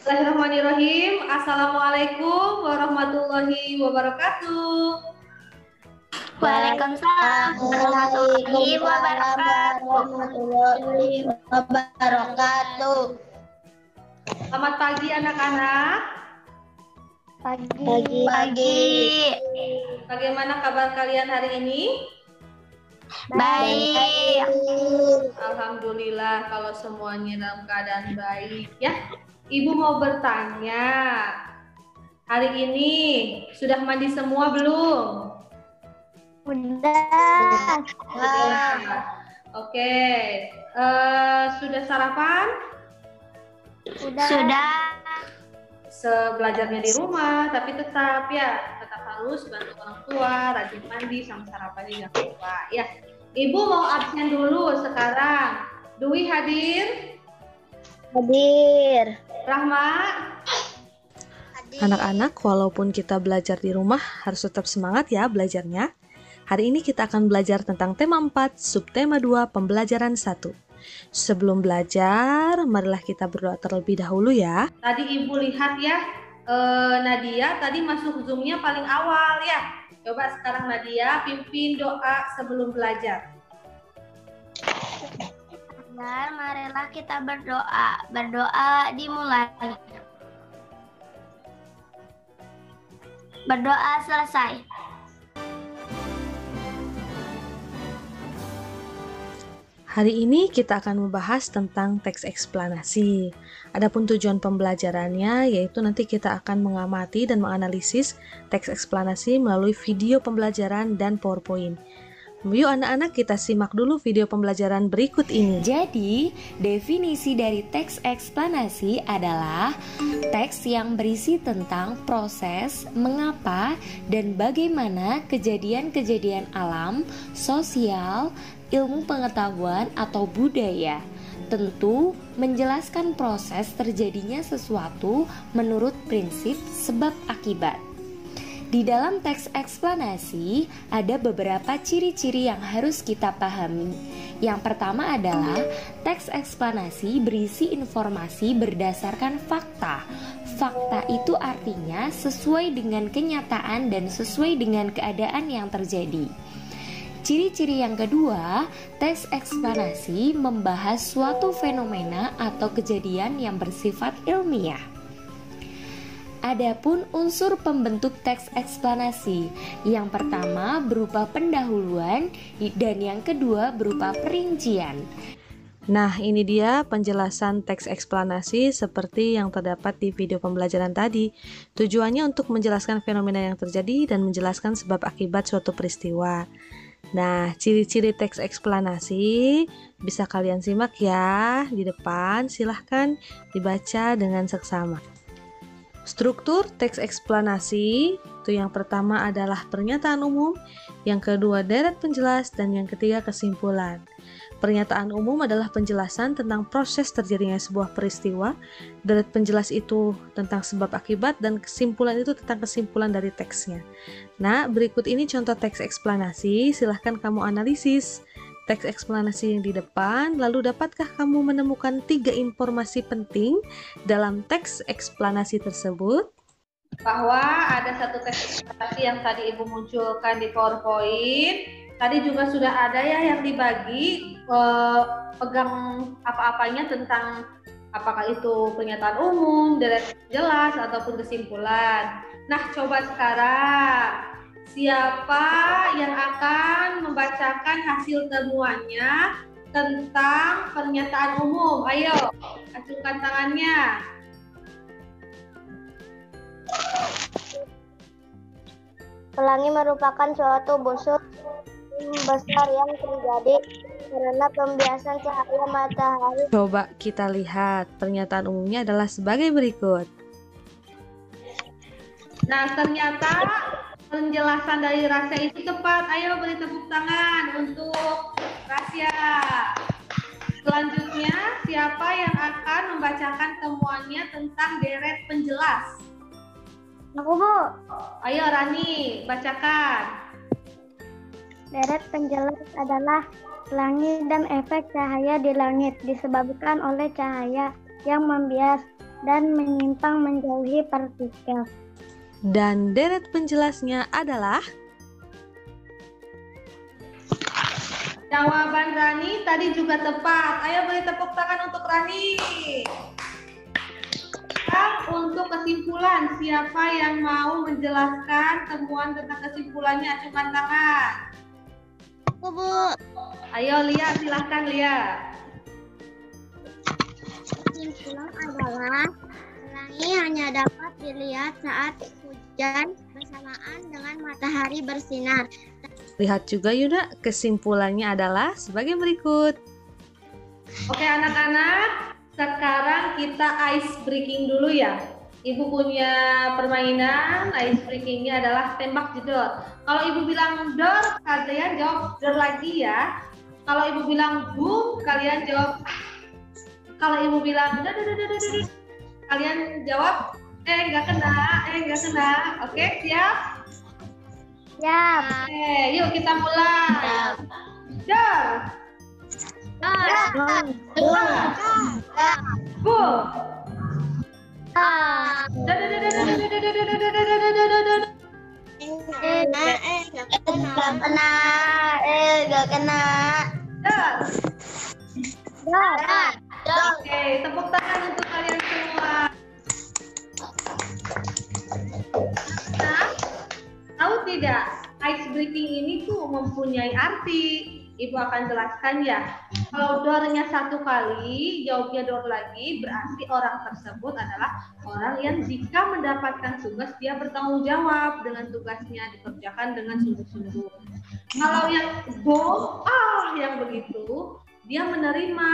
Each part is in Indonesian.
Bismillahirrahmanirrahim. Assalamualaikum warahmatullahi wabarakatuh. Waalaikumsalam warahmatullahi wabarakatuh. Selamat pagi anak-anak. Pagi. Bagaimana kabar kalian hari ini? Baik. Alhamdulillah kalau semuanya dalam keadaan baik ya. Ibu mau bertanya, hari ini sudah mandi semua belum? Udah. Oke. Sudah sarapan? Sudah. Belajarnya di rumah, tapi tetap harus bantu orang tua, rajin mandi sama sarapannya jangan lupa ya. Ibu mau absen dulu sekarang. Dwi hadir? Hadir. Rahma? Anak-anak, walaupun kita belajar di rumah, harus tetap semangat ya belajarnya. Hari ini kita akan belajar tentang tema 4, subtema 2, pembelajaran 1. Sebelum belajar, marilah kita berdoa terlebih dahulu ya. Tadi Ibu lihat ya, Nadia tadi masuk Zoom-nya paling awal ya. Coba sekarang Nadia pimpin doa sebelum belajar. Marilah kita berdoa. Berdoa dimulai. Berdoa selesai. Hari ini kita akan membahas tentang teks eksplanasi. Adapun tujuan pembelajarannya yaitu nanti kita akan mengamati dan menganalisis teks eksplanasi melalui video pembelajaran dan PowerPoint. Yuk anak-anak, kita simak dulu video pembelajaran berikut ini. Jadi, definisi dari teks eksplanasi adalah teks yang berisi tentang proses, mengapa, dan bagaimana kejadian-kejadian alam, sosial, ilmu pengetahuan, atau budaya. Tentu, menjelaskan proses terjadinya sesuatu menurut prinsip sebab akibat. Di dalam teks eksplanasi, ada beberapa ciri-ciri yang harus kita pahami. Yang pertama adalah teks eksplanasi berisi informasi berdasarkan fakta. Fakta itu artinya sesuai dengan kenyataan dan sesuai dengan keadaan yang terjadi. Ciri-ciri yang kedua, teks eksplanasi membahas suatu fenomena atau kejadian yang bersifat ilmiah. Adapun unsur pembentuk teks eksplanasi, yang pertama berupa pendahuluan dan yang kedua berupa perincian. Nah, ini dia penjelasan teks eksplanasi seperti yang terdapat di video pembelajaran tadi. Tujuannya untuk menjelaskan fenomena yang terjadi dan menjelaskan sebab akibat suatu peristiwa. Nah, ciri-ciri teks eksplanasi bisa kalian simak ya di depan. Silahkan dibaca dengan seksama. Struktur teks eksplanasi itu yang pertama adalah pernyataan umum, yang kedua deret penjelas, dan yang ketiga kesimpulan. Pernyataan umum adalah penjelasan tentang proses terjadinya sebuah peristiwa, deret penjelas itu tentang sebab akibat, dan kesimpulan itu tentang kesimpulan dari teksnya. Nah, berikut ini contoh teks eksplanasi, silahkan kamu analisis teks eksplanasi yang di depan, lalu dapatkah kamu menemukan 3 informasi penting dalam teks eksplanasi tersebut? Bahwa ada satu teks eksplanasi yang tadi Ibu munculkan di PowerPoint. Tadi juga sudah ada ya yang dibagi, pegang apa-apanya tentang apakah itu pernyataan umum, deret jelas, ataupun kesimpulan. Nah, coba sekarang siapa yang akan membacakan hasil temuannya tentang pernyataan umum? Ayo, acukan tangannya. Pelangi merupakan suatu busur besar yang terjadi karena pembiasan cahaya matahari. Coba kita lihat, pernyataan umumnya adalah sebagai berikut. Nah, ternyata penjelasan dari Rasya itu tepat. Ayo beri tepuk tangan untuk Rasya. Selanjutnya, siapa yang akan membacakan temuannya tentang deret penjelas? Aku, Bu. Ayo Rani, bacakan. Deret penjelas adalah langit dan efek cahaya di langit disebabkan oleh cahaya yang membias dan menyimpang menjauhi partikel. Dan deret penjelasnya adalah jawaban Rani tadi juga tepat. Ayo beri tepuk tangan untuk Rani. Untuk kesimpulan, siapa yang mau menjelaskan temuan tentang kesimpulannya? Acungkan tangan. Aku, Bu. Ayo Lia, silahkan Lia. Kesimpulan adalah pelangi hanya dapat dilihat saat hujan bersamaan dengan matahari bersinar. lihat juga Yuda, kesimpulannya adalah sebagai berikut. Oke anak-anak, sekarang kita ice breaking dulu ya. Ibu punya permainan, ice breakingnya adalah tembak jedor. Kalau ibu bilang dor, kalian jawab dor lagi ya. Kalau ibu bilang boom, kalian jawab. Kalau ibu bilang dor, kalian jawab enggak kena. Oke, siap? Siap. Oke, yuk kita mulai. Dor. Boom. Gak kena. Oke, tepuk tangan untuk kalian semua. Nah, tahu tidak, ice breaking ini tuh mempunyai arti. Ibu akan jelaskan ya. Kalau dornya satu kali, jawabnya dor lagi, berarti orang tersebut adalah orang yang jika mendapatkan tugas, dia bertanggung jawab dengan tugasnya, dikerjakan dengan sungguh-sungguh. Kalau yang boom, yang begitu, dia menerima,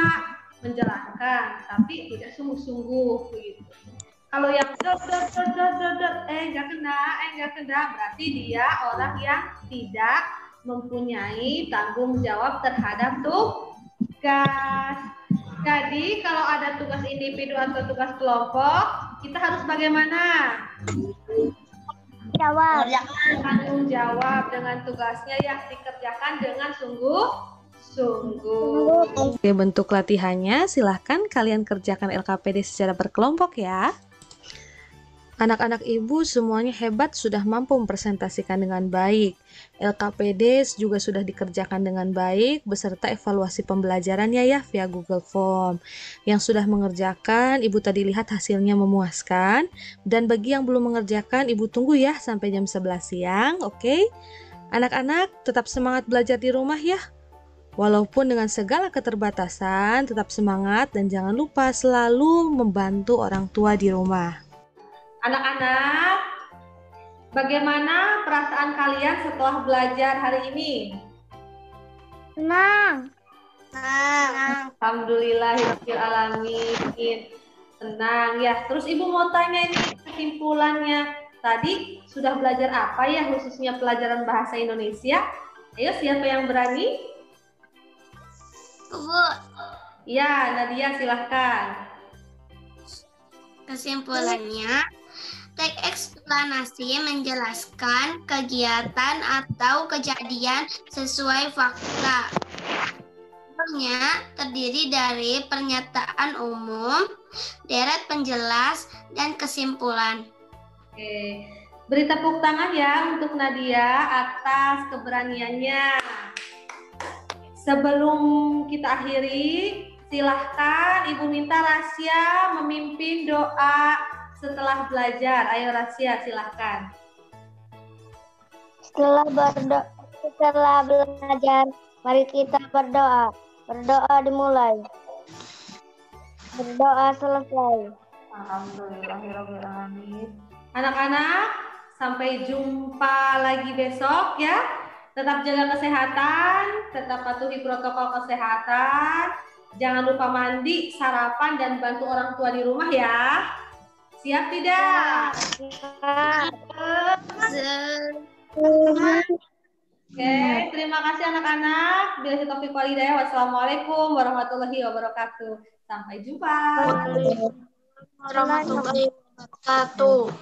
menjalankan, tapi tidak sungguh-sungguh begitu. Kalau yang dor, enggak kena, berarti dia orang yang tidak mempunyai tanggung jawab terhadap tugas. Jadi kalau ada tugas individu atau tugas kelompok, kita harus bagaimana? Tanggung jawab dengan tugasnya yang dikerjakan dengan sungguh-sungguh. Oke, bentuk latihannya silahkan kalian kerjakan LKPD secara berkelompok ya. Anak-anak ibu semuanya hebat, sudah mampu mempresentasikan dengan baik. LKPD juga sudah dikerjakan dengan baik beserta evaluasi pembelajarannya ya via Google Form. Yang sudah mengerjakan, ibu tadi lihat hasilnya memuaskan. Dan bagi yang belum mengerjakan, ibu tunggu ya sampai jam 11 siang, oke? Anak-anak tetap semangat belajar di rumah ya. Walaupun dengan segala keterbatasan, tetap semangat dan jangan lupa selalu membantu orang tua di rumah. Anak-anak, bagaimana perasaan kalian setelah belajar hari ini? Senang. Alhamdulillahirabbil alamin. Senang ya. Terus ibu mau tanya ini kesimpulannya. Tadi sudah belajar apa ya, khususnya pelajaran bahasa Indonesia? Ayo, siapa yang berani? Bu. Ya, Nadia silahkan. Kesimpulannya, teks eksplanasi menjelaskan kegiatan atau kejadian sesuai fakta. Terdiri dari pernyataan umum, deret penjelas, dan kesimpulan. Oke, beri tepuk tangan ya untuk Nadia atas keberaniannya. Sebelum kita akhiri, silahkan Ibu minta Rasya memimpin doa setelah belajar. Ayo Rasya, silahkan. Setelah belajar, mari kita berdoa. Berdoa dimulai. Berdoa selesai. Alhamdulillahirabbil alamin. Anak-anak, sampai jumpa lagi besok ya. Tetap jaga kesehatan, tetap patuhi protokol kesehatan. Jangan lupa mandi, sarapan, dan bantu orang tua di rumah ya. Siap tidak? Oke, terima kasih anak-anak. Billahi taufiq wal hidayah. Wassalamualaikum warahmatullahi wabarakatuh. Sampai jumpa. Warahmatullahi wabarakatuh.